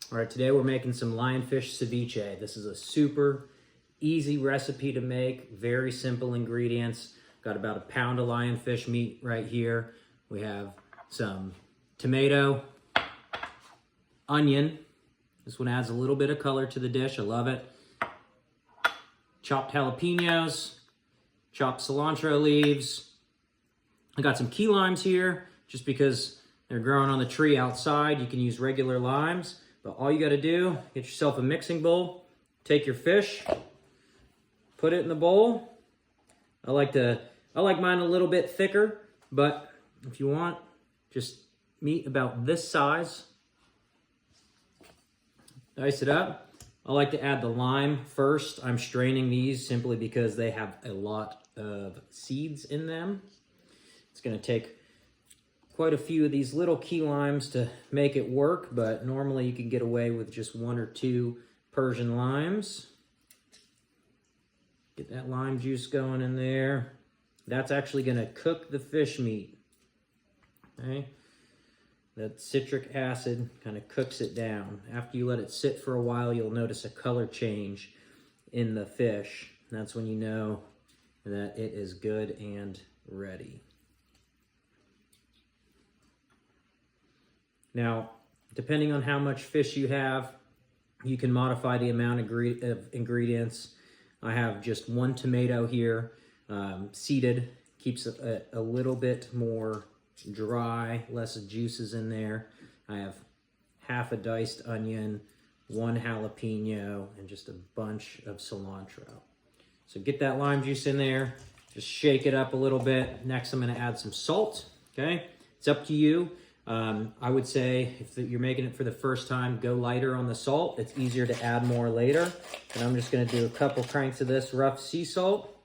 All right, today we're making some lionfish ceviche. This is a super easy recipe to make, very simple ingredients. Got about a pound of lionfish meat right here. We have some tomato, onion. This one adds a little bit of color to the dish, I love it. Chopped jalapenos, chopped cilantro leaves. I got some key limes here, just because they're growing on the tree outside. You can use regular limes. But all you got to do, get yourself a mixing bowl, take your fish, put it in the bowl. I like mine a little bit thicker, but if you want just meat about this size, dice it up. I like to add the lime first. I'm straining these simply because they have a lot of seeds in them. It's going to take quite a few of these little key limes to make it work, but normally you can get away with just 1 or 2 Persian limes. Get that lime juice going in there. That's actually going to cook the fish meat. Okay? That citric acid kind of cooks it down. After you let it sit for a while, you'll notice a color change in the fish. That's when you know that it is good and ready. Now, depending on how much fish you have, you can modify the amount of ingredients. I have just 1 tomato here, seeded, keeps it a little bit more dry, less juices in there. I have half a diced onion, 1 jalapeno, and just a bunch of cilantro. So get that lime juice in there, just shake it up a little bit. Next, I'm gonna add some salt, okay? It's up to you. I would say if you're making it for the first time, go lighter on the salt. It's easier to add more later. And I'm just gonna do a couple cranks of this rough sea salt.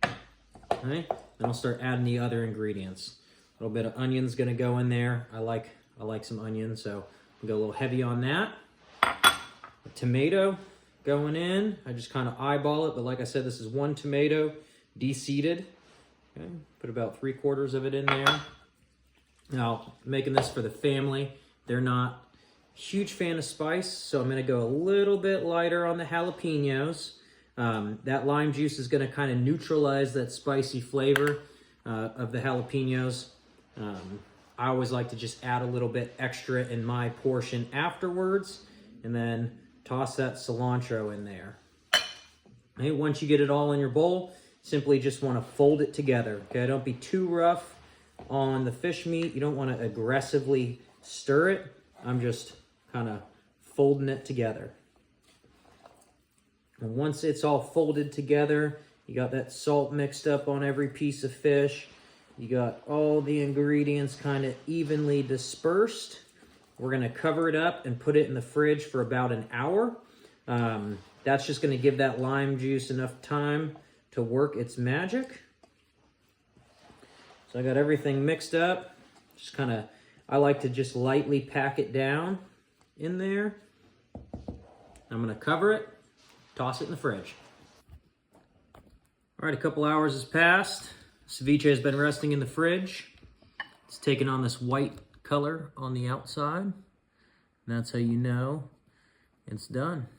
Okay, then I'll start adding the other ingredients. A little bit of onion's gonna go in there. I like some onion, so I'll go a little heavy on that. A tomato going in. I just kind of eyeball it, but like I said, this is 1 tomato, de-seeded. Okay, put about 3/4 of it in there. Now, making this for the family, they're not a huge fan of spice, so I'm gonna go a little bit lighter on the jalapenos. That lime juice is gonna kind of neutralize that spicy flavor of the jalapenos. I always like to just add a little bit extra in my portion afterwards, and then toss that cilantro in there. Okay, once you get it all in your bowl, simply just wanna fold it together, okay? Don't be too rough on the fish meat. You don't want to aggressively stir it. I'm just kind of folding it together. And once it's all folded together, you got that salt mixed up on every piece of fish. You got all the ingredients kind of evenly dispersed. We're going to cover it up and put it in the fridge for about an hour. That's just going to give that lime juice enough time to work its magic. So I got everything mixed up. Just kind of, I like to just lightly pack it down in there. I'm gonna cover it, toss it in the fridge. All right, a couple hours has passed. Ceviche has been resting in the fridge. It's taken on this white color on the outside. And that's how you know it's done.